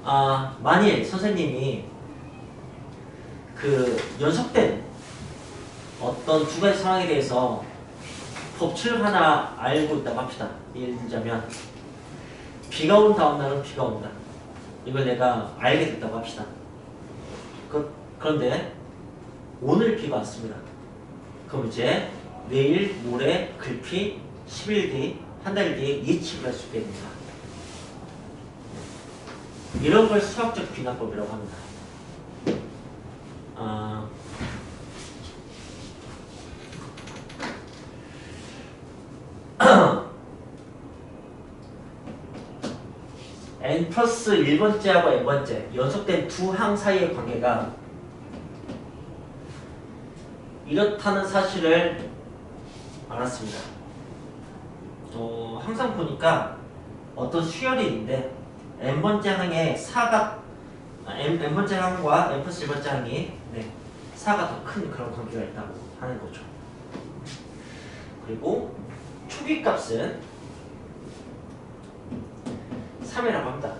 만일 선생님이 그 연속된 어떤 두 가지 상황에 대해서 법칙을 하나 알고 있다고 합시다. 예를 들자면 비가 온 다음 날은 비가 온다. 이걸 내가 알게 됐다고 합시다. 그런데 오늘 비가 왔습니다. 그럼 이제 내일, 모레, 글피, 10일 뒤, 한 달 뒤에 예측을 할 수 있게 됩니다. 이런 걸 수학적 귀납법이라고 합니다. n 플러스 1번째하고 n번째 연속된 두 항 사이의 관계가 이렇다는 사실을 알았습니다. 항상 보니까 어떤 수열이 있는데 n번째 항에 4가 n번째 항과 n 플러스 1번째 항이 4가 더 큰 그런 관계가 있다고 하는 거죠. 그리고 초기값은 3이라고 합니다.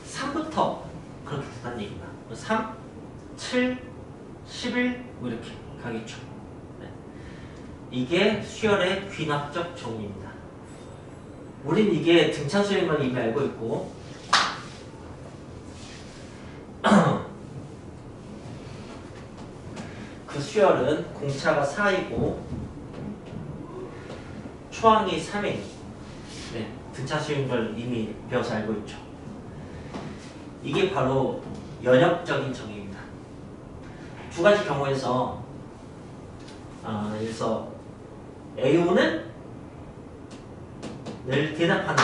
3부터 그렇게 된다는 얘기입니다. 3, 7, 11 뭐 이렇게 가겠죠. 이게 수열의 귀납적 정의입니다. 우린 이게 등차수열만 이미 알고 있고 그 수열은 공차가 4이고 초항이 3이 등차수열인 걸 이미 배워서 알고 있죠. 이게 바로 연역적인 정의입니다. 두 가지 경우에서 여기서 A5는 늘 대답하는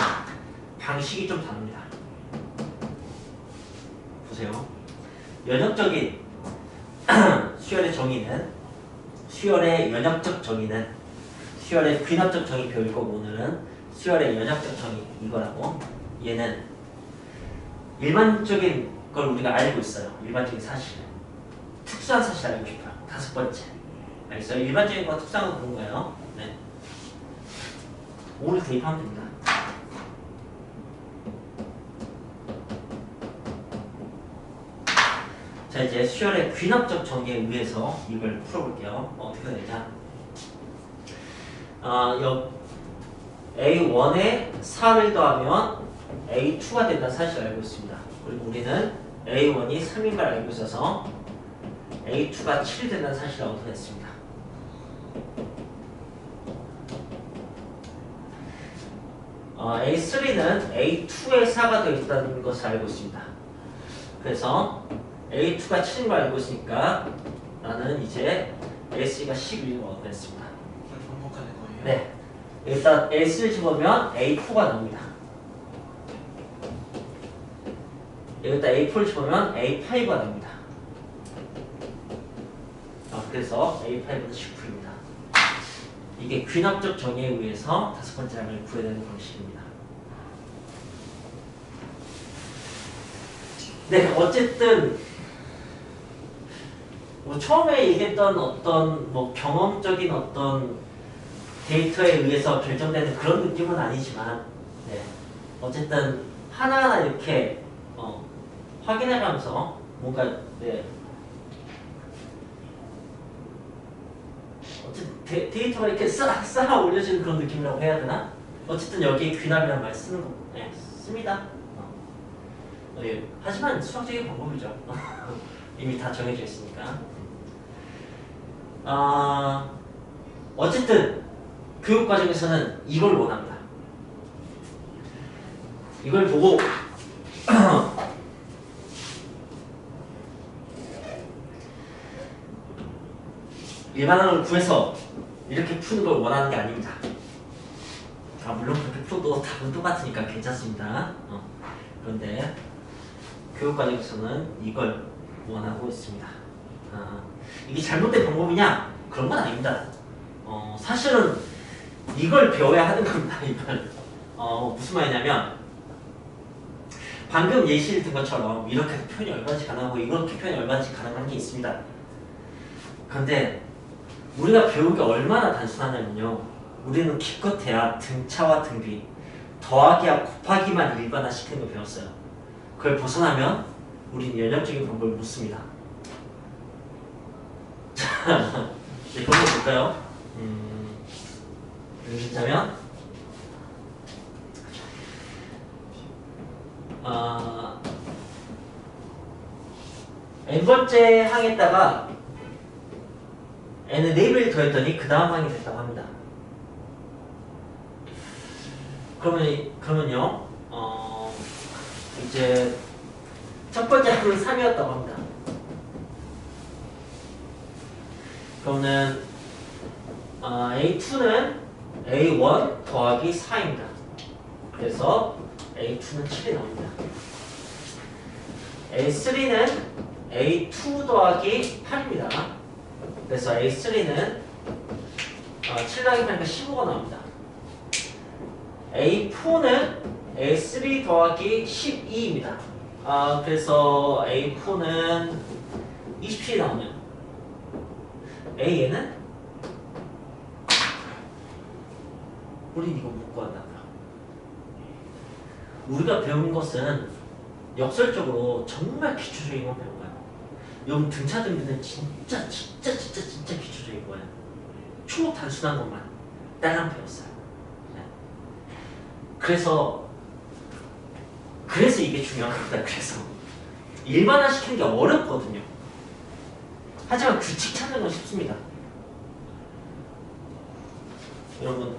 방식이 좀 다릅니다. 보세요. 연역적인 수열의 정의는 수열의 연역적 정의는 수열의 귀납적 정의 배울 거고 오늘은 수열의 연역적 정의 이거라고 얘는 일반적인 걸 우리가 알고 있어요. 일반적인 사실 특수한 사실 알고 싶어요. 5번째 알겠어요? 일반적인 거 특수한 거 보는 거예요. 네. 오늘 대입하면 됩니다. 자 이제 수열의 귀납적 정의에 의해서 이걸 풀어볼게요. 어떻게 되냐? A1에 4를 더하면 A2가 된다는 사실을 알고 있습니다. 그리고 우리는 A1이 3인 걸 알고 있어서 A2가 7이 된다는 사실을 얻어냈습니다. A3는 A2에 4가 되어 있다는 것을 알고 있습니다. 그래서 A2가 7인 걸 알고 있으니까 나는 이제 A3가 11을 얻어냈습니다. 반복하는 거예요? 네. 일단 S를 집으면 A4가 나옵니다. 여기다 A4를 집으면 A5가 나옵니다. 그래서 A5는 19입니다. 이게 귀납적 정의에 의해서 5번째 항을 구해내는 방식입니다. 네, 어쨌든 처음에 얘기했던 어떤 경험적인 어떤 데이터에 의해서 결정되는 그런 느낌은 아니지만 어쨌든 하나하나 이렇게 확인해가면서 뭔가 어쨌든 데이터가 이렇게 쌓아 올려지는 그런 느낌이라고 해야 되나? 어쨌든 여기에 귀납이라는 말 쓰는 거 씁니다. 하지만 수학적인 방법이죠. 이미 다 정해져 있으니까. 어쨌든 교육과정에서는 이걸 원합니다. 이걸 보고 일반항을 구해서 이렇게 푸는 걸 원하는 게 아닙니다. 물론 그렇게 풀어도 답은 똑같으니까 괜찮습니다. 그런데 교육과정에서는 이걸 원하고 있습니다. 이게 잘못된 방법이냐? 그런 건 아닙니다. 사실은 이걸 배워야 하는 겁니다. 이걸 무슨 말이냐면 방금 예시를 든 것처럼 이렇게 표현이 얼마든지 가능하고 이렇게 표현이 얼마든지 가능한 게 있습니다. 그런데 우리가 배운 게 얼마나 단순하냐면요. 우리는 기껏해야 등차와 등비 더하기와 곱하기만 일반화 시키는 걸 배웠어요. 그걸 벗어나면 우리는 연역적인 방법을 못 씁니다. 자, 네, 그런 거 볼까요? 예를 들자면 n번째 항에다가 n을 4배를 더했더니 그 다음 항이 됐다고 합니다. 그러면요, 이제 첫 번째 항은 3이었다고 합니다. 그러면 A2는 A1 더하기 4입니다. 그래서 A2는 7이 나옵니다. A3는 A2 더하기 8입니다. 그래서 A3는 7 더하기 8이니까 15가 나옵니다. A4는 A3 더하기 12입니다. 그래서 A4는 27이 나오네요. A에는 우린 이거 못 구한다고요. 우리가 배운 것은 역설적으로 정말 기초적인 건 배운 거예요. 여러분 등차등비는 진짜 기초적인 거예요. 초록 단순한 것만 딸랑 배웠어요. 네. 그래서 이게 중요한 겁니다. 그래서 일반화 시키는 게 어렵거든요. 하지만 규칙 찾는 건 쉽습니다. 여러분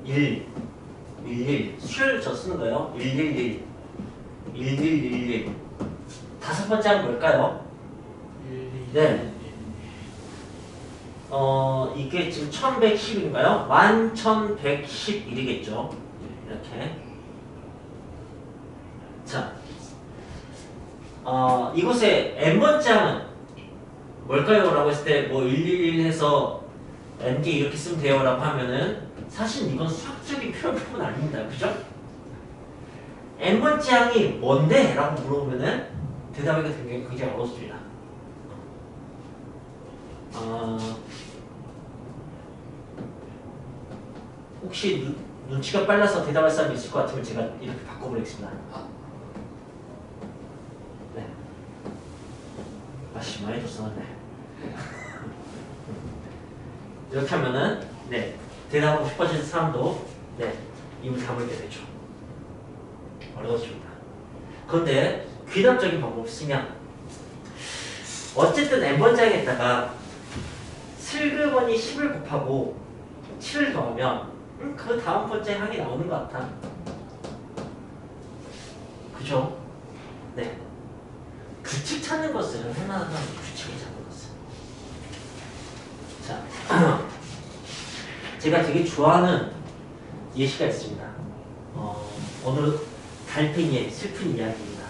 1, 11 수열 저 쓰는 거예요. 111, 1111 다섯 번째 항은 뭘까요? 네. 이게 지금 1110인가요? 1111이겠죠. 이렇게. 자, 이곳에 n번째 항은 뭘까요? 라고 했을 때 뭐 111 해서 n개 이렇게 쓰면 돼요 라고 하면은 사실 이건 수학적인 표현법은 아닙니다. 그죠? n번째 항이 뭔데? 라고 물어보면은 대답하기가 굉장히 어렵습니다. 혹시 눈치가 빨라서 대답할 사람이 있을 것 같으면 제가 이렇게 바꿔보겠습니다. 네. 아씨, 많이 줬었는데. 이렇게 하면은, 네. 대답하고 싶어지는 사람도, 네. 입을 다물게 되죠. 어려워집니다. 그런데, 귀납적인 방법을 쓰면, 어쨌든 n번째 항에다가 슬그머니 10을 곱하고 7을 더하면 그 다음 번째 항이 나오는 것 같아. 그죠? 네. 규칙 찾는 것은 하나하나 규칙을 찾는 것은. 자, 제가 되게 좋아하는 예시가 있습니다. 오늘 달팽이의 슬픈 이야기입니다.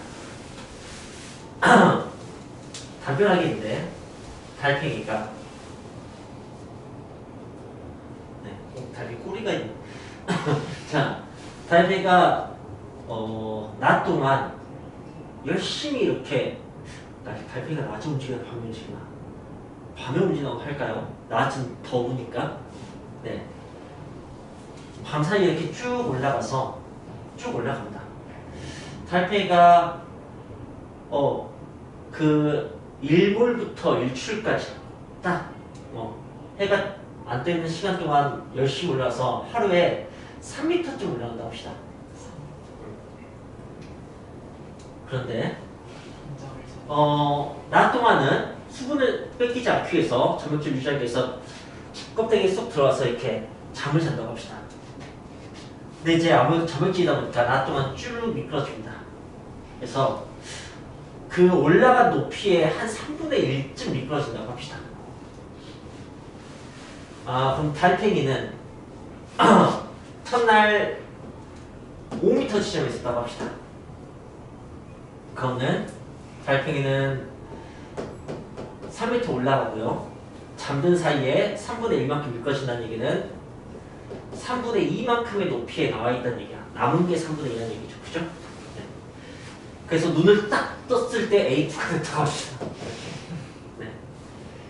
답변하겠는데 달팽이가 달팽이 꼬리가 있네. 자, 달팽이가 낮 동안 열심히 이렇게 달팽이가 낮에 움직이나 밤에 움직이나? 밤에 움직이나 할까요? 낮은 더우니까. 네. 밤 사이에 이렇게 쭉 올라가서 쭉 올라갑니다. 달팽이가 그 일몰부터 일출까지 딱 해가 안 뜨는 시간 동안 열심히 올라서 하루에 3m쯤 올라간다고 합시다. 그런데 낮 동안은 수분을 뺏기지 않기 위해서 점액질 유지하기 위해서 껍데기에 쏙 들어와서 이렇게 잠을 잔다고 합시다. 근데 이제 아무래도 점액질이다 보니까 낮 동안 쭉 미끄러집니다. 그래서 그 올라간 높이의 한 3분의 1쯤 미끄러진다고 합시다. 그럼 달팽이는 첫날 5m 지점에 있었다고 합시다. 그러면 달팽이는 3m 올라가고요. 잠든 사이에 3분의 1만큼 미끄러진다는 얘기는 3분의 2만큼의 높이에 나와 있다는 얘기야. 남은 게 3분의 2라는 얘기죠. 그죠? 네. 그래서 눈을 딱 떴을 때 A2가 됐다고 합시다. 네.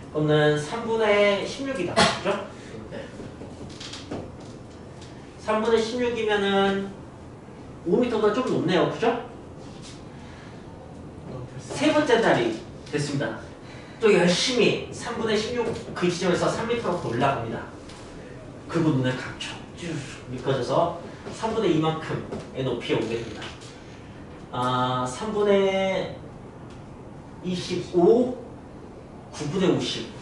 그거는 3분의 16이다. 그죠? 네. 3분의 16이면은 5m보다 좀 높네요. 그죠? 세 번째 자리 됐습니다. 또 열심히 3분의 16 그 지점에서 3m로 올라갑니다. 그리고 눈을 감춰 쭉 미끄러져서 3분의 2만큼의 높이에 오게 됩니다. 3분의 25, 9분의 50.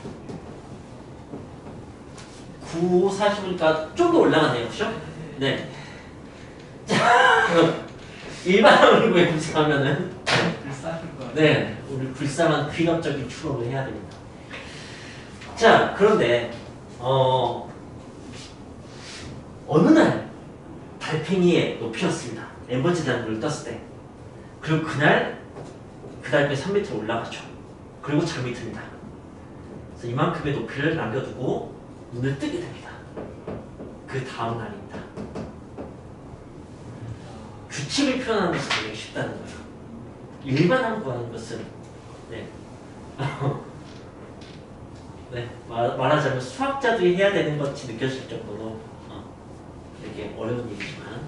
9, 40이니까 좀 더 올라가네요. 그죠? 네. 자, 일반적으로 검색하면은 네, 우리 불쌍한 귀납적인 추론을 해야 됩니다. 자, 그런데 어느 날 달팽이의 높이였습니다. 에버지라는 걸 떴을 때. 그리고 그날 그 달팽이 3m 올라가죠. 그리고 잠이 듭니다. 그래서 이만큼의 높이를 남겨두고 눈을 뜨게 됩니다. 그 다음 날입니다. 규칙을 표현하는 것은 굉장히 쉽다는 거예요. 일반한 거라는 것은 네. 네, 말하자면 수학자들이 해야 되는 것이 느껴질 정도로 이렇게 어려운 일이지만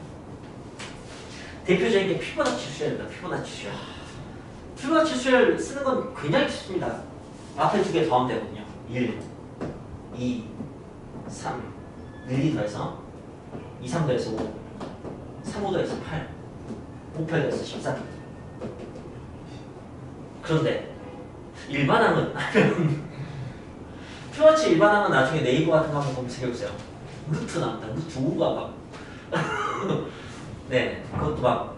대표적인 게 피보나치 수열입니다. 피보나치 수열. 피보나치 수열 쓰는 건 굉장히 쉽습니다. 앞에 두 개 더하면 되거든요. 1, 2, 3, 1, 2 더해서 2, 3 더해서 5, 3, 5 더해서 8, 5, 8 더해서 14. 그런데 일반항은 피보나치 일반항은 나중에 네이버 같은 거 한번 검색해보세요. 루트 나온다. 루트 5가 막 네, 그것도 막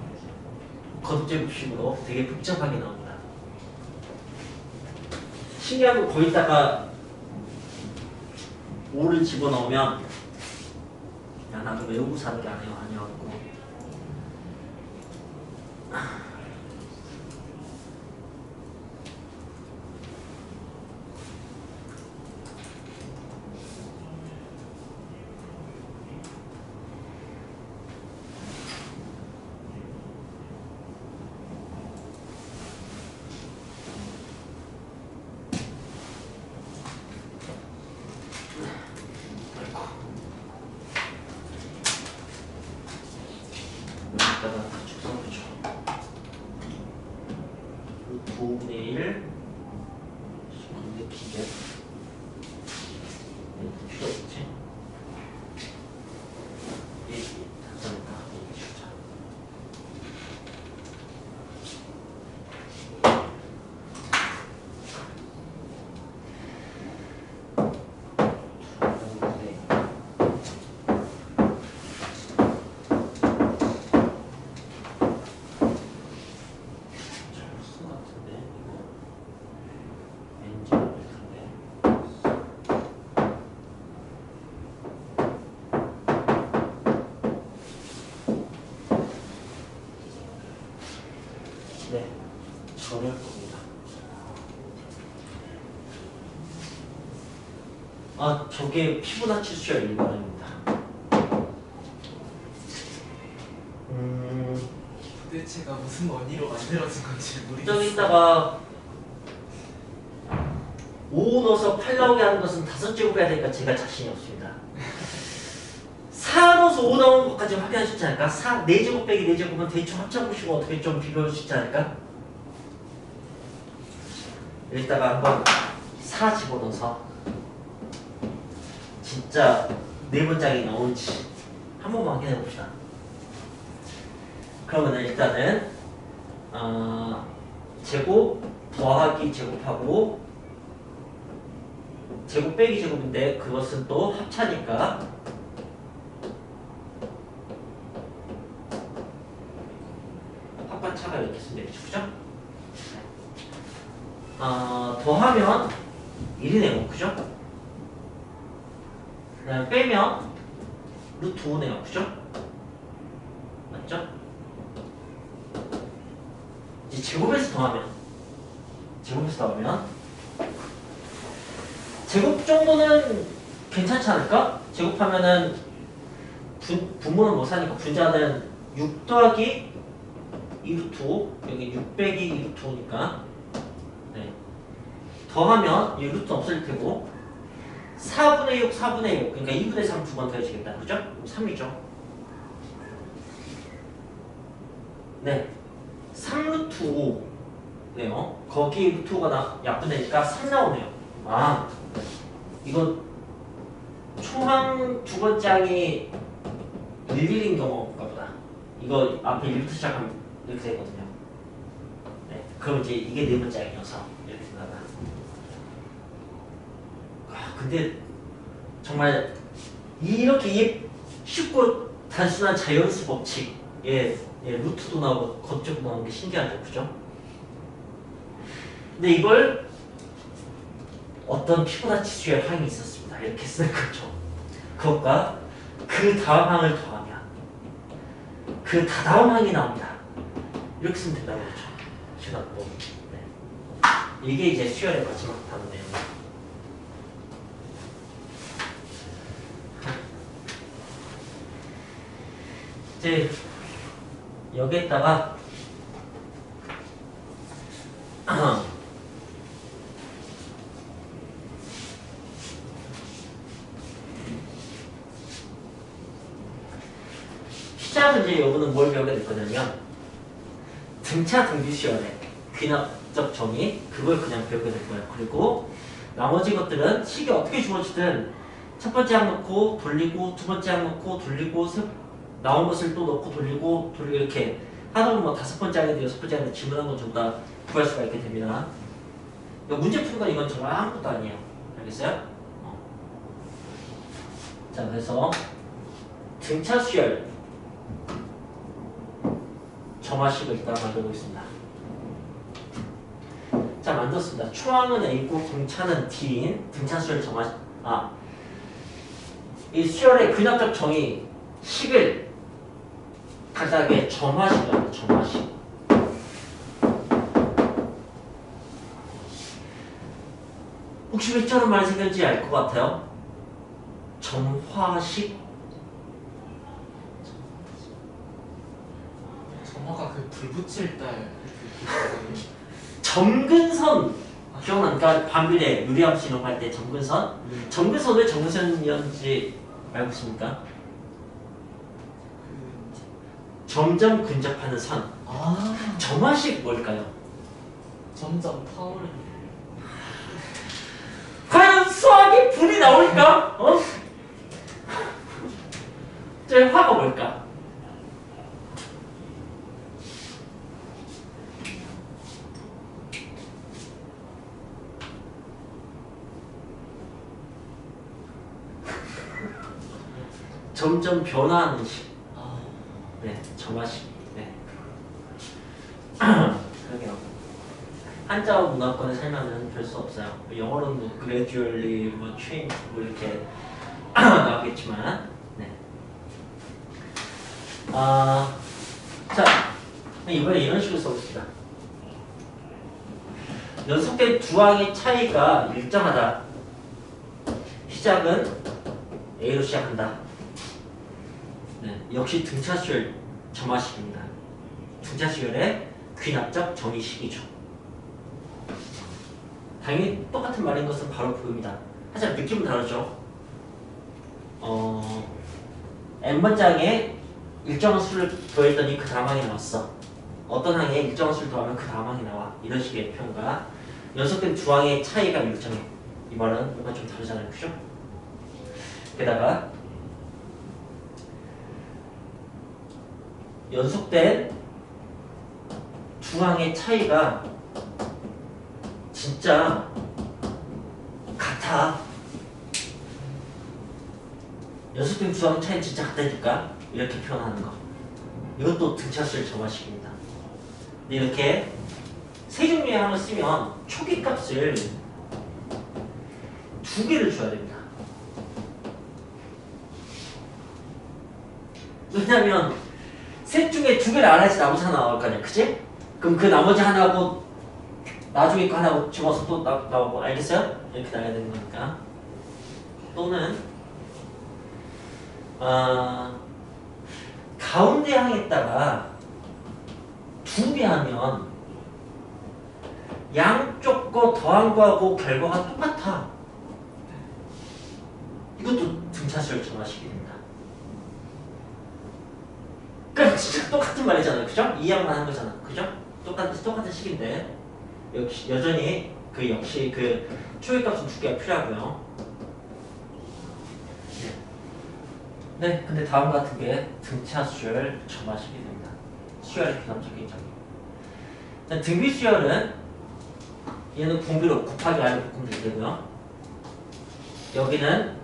거듭제곱식으로 되게 복잡하게 나옵니다. 신기한 거 거기다가 5를 집어넣으면 야 나도 외우고 사는 게 아니어갖고 네, 저럴 겁니다. 저게 피보나치 수열 일반입니다. 도대체가 무슨 원리로 만들어진 건지 모르겠어요. 저기다가 5 넣어서 8 나오게 하는 것은 5제곱 해야 되니까 제가 자신이 없습니다. 4 넣어서 5 나오는 것까지 확인할 수 있지 않을까? 4제곱 빼기 4제곱은 대충 합쳐보시고 어떻게 좀 비교할 수 있지 않을까? 여기다가 한번 4 집어넣어서 진짜 4번짝이 나오는지 한 번만 확인해 봅시다. 그러면 일단은 제곱 더하기 제곱하고 제곱 빼기 제곱인데 그것은 또 합차니까 합반차가 이렇게 쓰면 되겠죠. 그죠? 더하면 1이네요. 그죠? 그 다음에 빼면 루트 5네요. 그죠? 맞죠? 이제 제곱에서 더하면 제곱 정도는 괜찮지 않을까? 제곱하면은 분모는 못 사니까 분자는 6 더하기 2루트 5 여기 6 빼기 2루트 5니까 네. 더하면 이 루트 없을 테고 4분의 6 4분의 6 그러니까 2분의 3 두 번 더해지겠다. 그죠? 3이죠. 3루트 5네요. 거기 루트 5가 약분되니까 3 나오네요. 아, 이거 초항 두 번째 항이 11인 경우인가 보다. 이거 앞에 1부터 시작하면 이렇게 되거든요. 네, 그럼 이제 이게 네 번째 항이어서 이렇게 된다가. 아, 근데 정말 이렇게 쉽고 단순한 자연수 법칙, 루트도 나오고 겉쪽도 나오는 게 신기하죠, 그죠? 근데 이걸 어떤 피보나치 수의 항이 있었습니다. 이렇게 쓰는 거죠. 그것과 그 다음 항을 더하면 그 다다음 항이 나옵니다. 이렇게 쓰면 된다고 그러죠. 시간도. 네. 이게 이제 수열의 마지막 단어 내용이에요. 이제 여기에다가 시작은 이제 여부는 뭘 배우게 될 거냐면 등차 등비수열의 귀납적 정의 그걸 그냥 배우게 될 거예요. 그리고 나머지 것들은 식이 어떻게 주어지든 첫 번째 항 넣고 돌리고 두 번째 항 넣고 돌리고 나온 것을 또 넣고 돌리고 이렇게 하다 보면 뭐 다섯 번째 항에도 여섯 번째 항에도 질문한 건 전부 다 구할 수가 있게 됩니다. 문제 푸는 건 이건 정말 아무것도 아니에요. 알겠어요? 자, 그래서 등차 수열 점화식을 일단 만들어 보겠습니다. 자, 만들었습니다. 초항은 A고 등차는 D인 등차 수열 점화식. 이 수열의 근학적 정의 식을 간단하게 점화식이라고. 점화식. 혹시 왜 저런 말이 생겼는지 알 것 같아요? 점화식. 점화가 그 불 붙일 때 점근선 기억나니까 반비례 유리함수 이런 거 할 때 점근선. 네. 점근선 왜 점근선이었는지 알고 있습니까? 점점 근접하는 선. 점화식 뭘까요? 점점 타오르는. 과연 수학에 불이 나올까? 저 화가 뭘까? 점점 변화하는 식. 네, 점화식. 네. 그러게요. 한자어 문화권에 살면은 별 수 없어요. 영어로는 뭐 gradually, 뭐 change, 뭐 이렇게 나오겠지만, 네. 자, 이번에 이런 식으로 써봅시다. 연속된 두 항의 차이가 일정하다. 시작은 A로 시작한다. 네, 역시 등차수열 점화식입니다. 등차수열의 귀납적 정의식이죠. 당연히 똑같은 말인 것은 바로 그겁니다. 하지만 느낌은 다르죠. n번째 항에 일정한 수를 더했더니 그 다음 항이 나왔어. 어떤 항에 일정한 수를 더하면 그 다음 항이 나와. 이런 식의 표현과 연속된 두 항의 차이가 일정해. 이 말은 뭔가 좀 다르잖아요. 그죠? 게다가 연속된 두 항의 차이가 진짜 같아. 연속된 두 항의 차이 진짜 같다니까. 이렇게 표현하는 거. 이것도 등차수열 점화식입니다. 근데 이렇게 세 종류의 항을 쓰면 초기 값을 두 개를 줘야 됩니다. 왜냐면 셋 중에 두 개를 알아야지 나머지 하나 나올 거 아니야, 그치? 그럼 그 나머지 하나하고 나중에 거 하나하고 집어서 또 나오고, 알겠어요? 이렇게 나가야 되는 거니까. 또는 가운데 항에다가 두 개 하면 양쪽 거 더한 거하고 결과가 똑같아. 이것도 등차수열 점화식입니다. 그러니까 진짜 똑같은 말이잖아요, 그죠? 이 양만 한 거잖아, 그죠? 똑같은 식인데 역시 여전히 역시 초기값은 두 개가 필요하고요. 네, 근데 다음 같은 게 등차 수열 점화식이 됩니다. 수열의 비감적인 점이. 등비 수열은 얘는 공비로 곱하기 R로 바꾸면 되고요. 여기는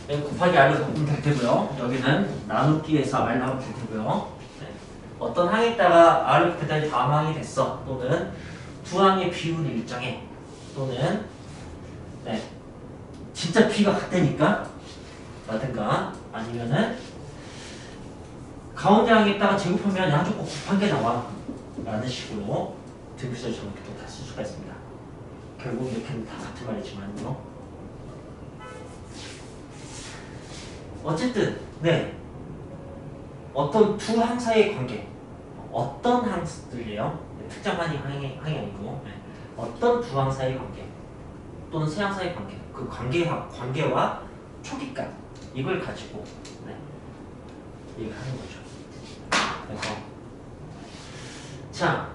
곱하기 R로 바꾸면 될 테고요. 여기는 나누기에서 R로 하면 될 테고요. 네. 어떤 항에다가 R을 곱했더니 다음 항이 됐어. 또는 두 항의 비율이 일정해. 또는 네. 진짜 B가 같다니까? 라든가 아니면은 가운데 항에다가 제곱하면 양쪽 꼭 곱한 게 나와. 라는 식으로 등비수열 정확히 또 다 쓸 수가 있습니다. 결국 이렇게는 다 같은 말이지만요. 어쨌든 네 어떤 두 항 사이의 관계 어떤 항들이에요? 특정한 항이 아니고 네. 어떤 두 항 사이의 관계 또는 세 항 사이의 관계 그 관계와 초기값 이걸 가지고 네. 얘기를 하는 거죠. 그래서 자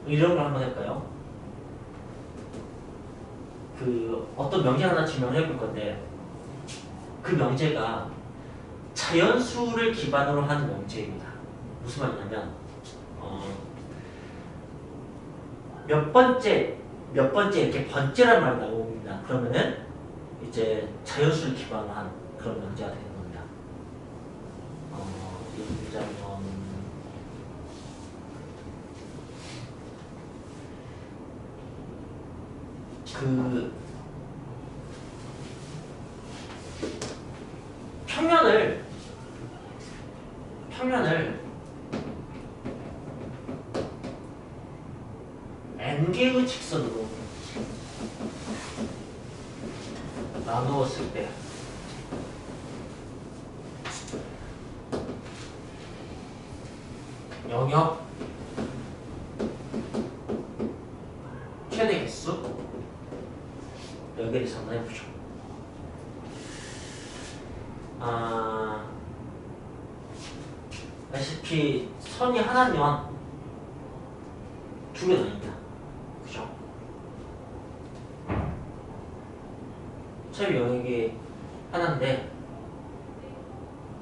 이런 걸 한번 해볼까요? 어떤 명제 하나 증명을 해볼 건데 그 명제가 자연수를 기반으로 한 명제입니다. 무슨 말이냐면 몇 번째 이렇게 번째란 말이 나옵니다. 그러면은 이제 자연수를 기반으로 한 그런 명제가 되는 겁니다. 예를 들자면 평면을 n개의 직선으로 나누었을 때 영역 최대 개수 여기에 대해서 한번 해보죠. 아시피 선이 하나면 두 개 나뉩니다. 그죠? 어차피 영역이 하나인데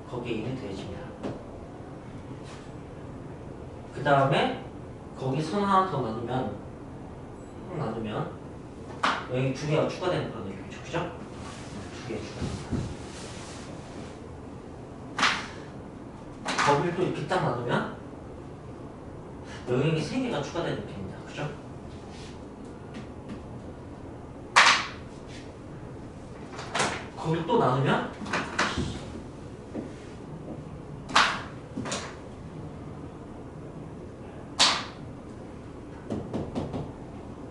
거기에 1이 더해집니다. 그 다음에 거기 선 하나 더 나누면 여기 두 개가 추가되는 그런 느낌이죠. 그죠? 두 개가 추가됩니다. 거기를 또 이렇게 딱 놔두면 영역이 3개가 추가되는 느낌입니다. 그죠? 거기를 또 나누면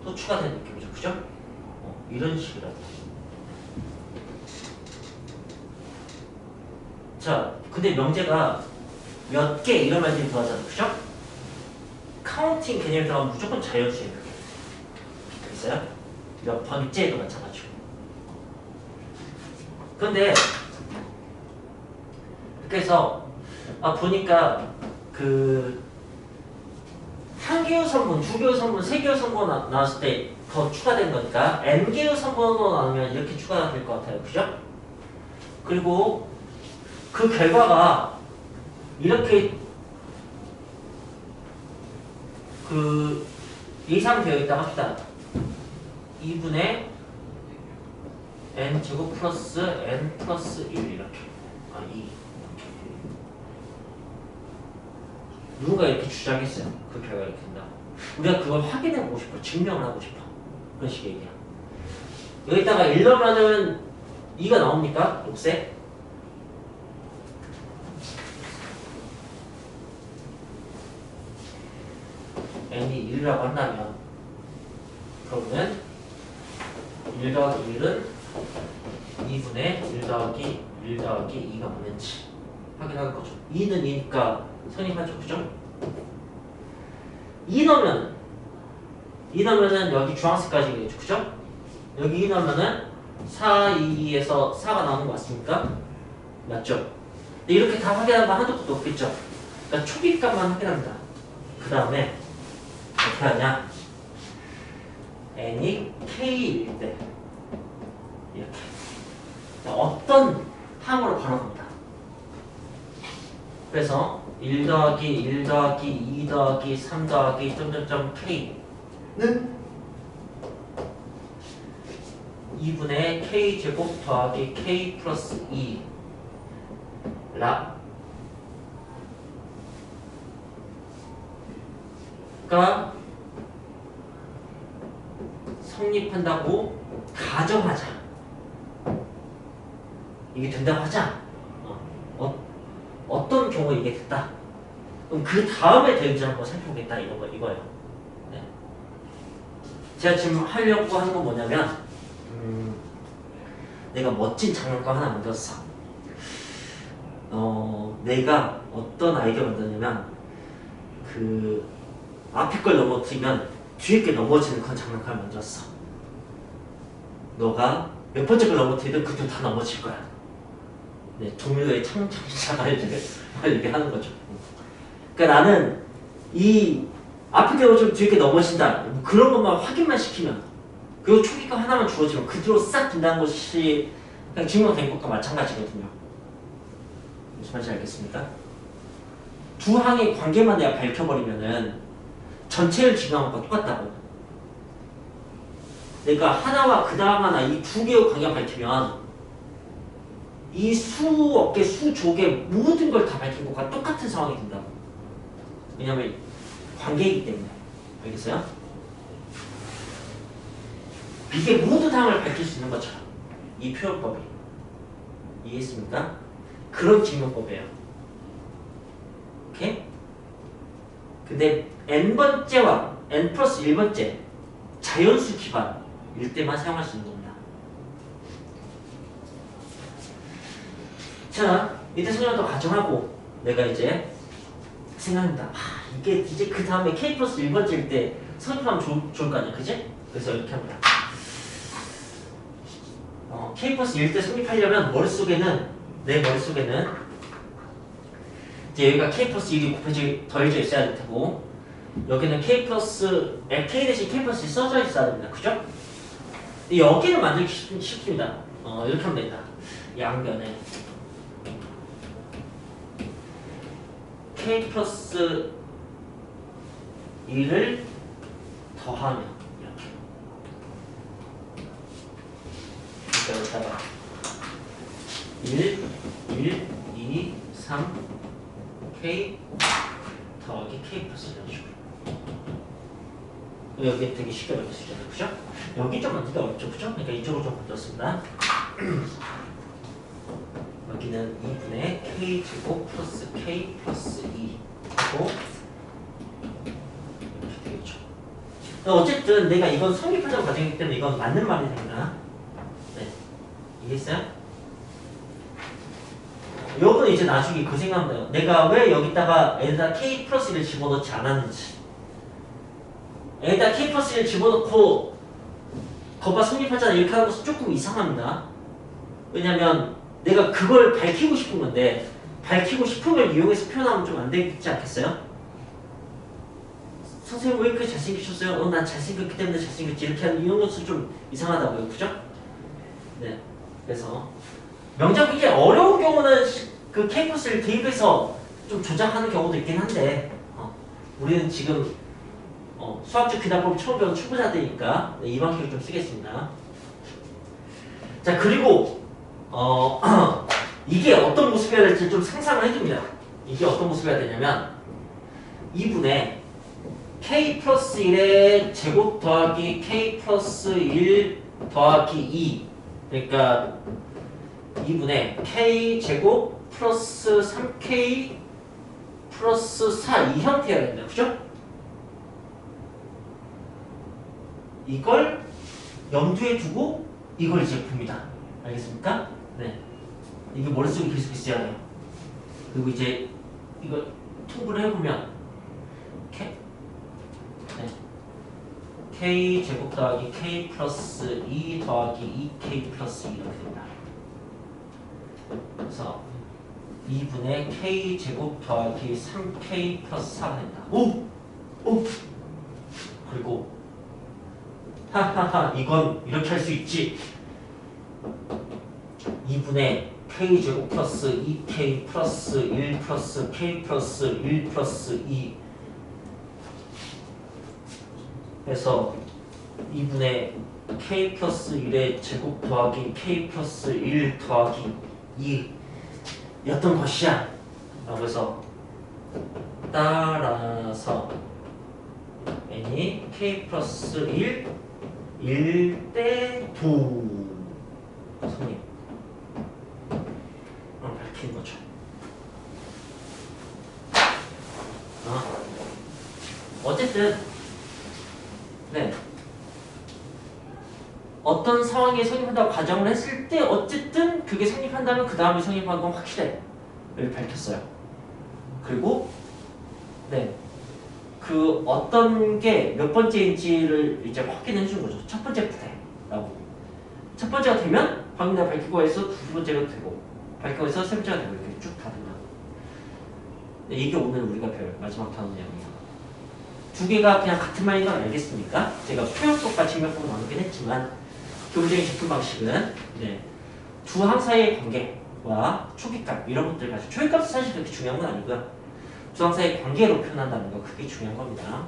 또 추가되는 느낌이죠. 그죠? 이런 식이라고. 자, 근데 명제가 몇 개 이런 말들이 들어가잖아. 그죠? 카운팅 개념이 들어가면 무조건 자연수예요. 있어요? 몇 번째도 마찬가지고. 근데 그래서 보니까 한 개의 선분, 두 개의 선분, 세 개의 선분 나왔을 때 더 추가된 거니까 n 개의 선분으로 나누면 이렇게 추가가 될 것 같아요. 그죠? 그리고 그 결과가 이렇게 예상되어 있다 합시다. 2분의 n제곱 플러스 n 플러스 1 이렇게 2 이렇게. 누군가 이렇게 주장했어요. 그 결과가 이렇게 된다고. 우리가 그걸 확인해보고 싶어. 증명을 하고 싶어. 그런 식의 얘기야. 여기다가 1 넣으면은 2가 나옵니까? 녹색? n이 1이라고 한다면 그러면 1 더하기 1은 2분의 1 더하기 2가 맞는지 확인하는 거죠. 2는 2니까 선임하죠. 그죠? 2 넣으면은 여기 주황색까지 되겠죠. 그죠? 여기 2 넣으면은 4, 2에서 4가 나오는 거 맞습니까? 맞죠? 근데 이렇게 다 확인하는 거 한도 끝도 없겠죠. 그러니까 초기값만 확인합니다. 그 다음에 어떻게 하냐? n이 k일 때 이렇게 어떤 항으로 걸어갑니다. 그래서 1 더하기 1 더하기 2 더하기 3 더하기 점점점 k는 2분의 k 제곱 더하기 k 플러스 2 가 성립한다고 가정하자. 이게 된다고 하자. 어떤 경우에 이게 됐다. 그럼 그 다음에 대응자 한번 살펴보겠다 이거예요. 네. 제가 지금 하려고 하는 건 뭐냐면 내가 멋진 장난감 하나 만들었어. 내가 어떤 아이디어 만드냐면 그 앞에 걸 넘어뜨리면 뒤에 게 넘어지는 그런 장난감을 만들었어. 너가 몇 번째 걸 넘어뜨리든 그때 다 넘어질 거야. 네, 종류의 창작자가 이제 이렇게 하는 거죠. 그러니까 나는 이 앞에 게 넘어지면 뒤에 게 넘어진다. 뭐 그런 것만 확인만 시키면 그리고 초기값 하나만 주어지면 그대로 싹 된다는 것이 그냥 증명된 것과 마찬가지거든요. 무슨 말인지 알겠습니까? 두 항의 관계만 내가 밝혀버리면은 전체를 증명한 것과 똑같다고. 내가 하나와 그 다음 하나 이 두 개의 관계를 밝히면 이 수업계, 수조계 모든 걸 다 밝힌 것과 똑같은 상황이 된다고. 왜냐면 관계이기 때문에. 알겠어요? 이게 모든 상황을 밝힐 수 있는 것처럼 이 표현법이. 이해했습니까? 그런 증명법이에요. 오케이? 근데 n번째와 n 플러스 1번째 자연수 기반일 때만 사용할 수 있는 겁니다. 자, 이때 성향을 더 가정하고 내가 이제 생각합니다. 이게 이제 그 다음에 k 플러스 1번째일 때 성립하면 좋을 거 아니야, 그지? 그래서 이렇게 합니다. k 플러스 1 때 성립하려면 내 머릿속에는 이제 여기가 k 플러스 1이 더해져 있어야 될 테고 여기는 k 대신 k 플러스 1 써져 있어야 됩니다. 그죠? 여기를 만들기 쉽습니다. 이렇게 하면 된다. 양변에 k 플러스 1을 더하면 이렇게 여기다가 1, 2, 3 k 더하기 k 플러스 이런 식으로 여기 되게 쉽게 만들 수 있잖아요. 그죠? 여기 좀 만들기가 어렵죠. 그죠? 그러니까 이쪽으로 좀 만들었습니다. 여기는 2분의 k 제곱 플러스 k 플러스 2 하고 이렇게 되겠죠. 어쨌든 내가 이건 성립하자는 과정이기 때문에 이건 맞는 말이 됩니다. 네. 이해했어요? 요거는 이제 나중에 그 생각나요. 내가 왜 여기다가 에다 k 플러스 1을 집어넣지 않았는지. 에다 k 플러스 1을 집어넣고 거봐 성립하잖아 이렇게 하는 것은 조금 이상합니다. 왜냐면 내가 그걸 밝히고 싶은 건데 밝히고 싶은 걸 이용해서 표현하면 좀 안 되지 않겠어요? 선생님 왜 이렇게 잘생기셨어요? 난 잘생겼기 때문에 잘생겼지 이렇게 하는 이런 것은 좀 이상하다고요. 그죠? 네. 그래서 명작 이게 어려운 경우는 그 k 플러스를 대입해서 좀 조작하는 경우도 있긴 한데 우리는 지금 수학적 귀납법 처음 배운 초보자들이니까 이 방식을 좀 쓰겠습니다. 자 그리고 이게 어떤 모습이어야 될지 좀 상상을 해줍니다. 이게 어떤 모습이어야 되냐면 2분의 k 플러스 1의 제곱 더하기 k 플러스 1 더하기 2 그러니까 2분의 k 제곱 플러스 3k 플러스 4 이 형태여야 됩니다. 그죠? 이걸 염두에 두고 이걸 이제 봅니다. 알겠습니까? 네. 이게 머릿속에 계속 있어야 해요. 그리고 이제 이걸 통분을 해보면 k, 네. k 제곱 더하기 k 플러스 2 더하기 2k 플러스 2 이렇게 됩니다. 그래서 2분의 k제곱 더하기 3k 플러스 4가 된다. 오! 오! 그리고 하하하 이건 이렇게 할 수 있지. 2분의 k제곱 플러스 2k 플러스 1 플러스 k 플러스 1 플러스 2 해서 2분의 k 플러스 1의 제곱 더하기 k 플러스 1 더하기 2 였던 것이야 라고 해서 따라서 n이 k 플러스 1 대 9 선임 밝힌 거죠. 어쨌든 네 어떤 상황에 성립한다고 가정을 했을 때 어쨌든 그게 성립한다면 그 다음에 성립한 건 확실해. 를 밝혔어요. 그리고 네 그 어떤 게 몇 번째인지를 이제 확인해 준 거죠. 첫 번째부터 돼라고. 첫 번째가 되면 방금 내가 밝히고 해서 두 번째가 되고 밝히고 해서 세 번째가 되고 이렇게 쭉 다 된다. 네, 이게 오늘 우리가 배울 마지막 단어 내용이에요. 두 개가 그냥 같은 말인 건 알겠습니까? 제가 표현법과 증명법을 나누긴 했지만 기본적인 접근 방식은 네, 두 항 사이의 관계와 초기값 이런 것들 가지고 초기값은 사실 그렇게 중요한 건 아니고요. 두 항 사이의 관계로 표현한다는 거 그게 중요한 겁니다.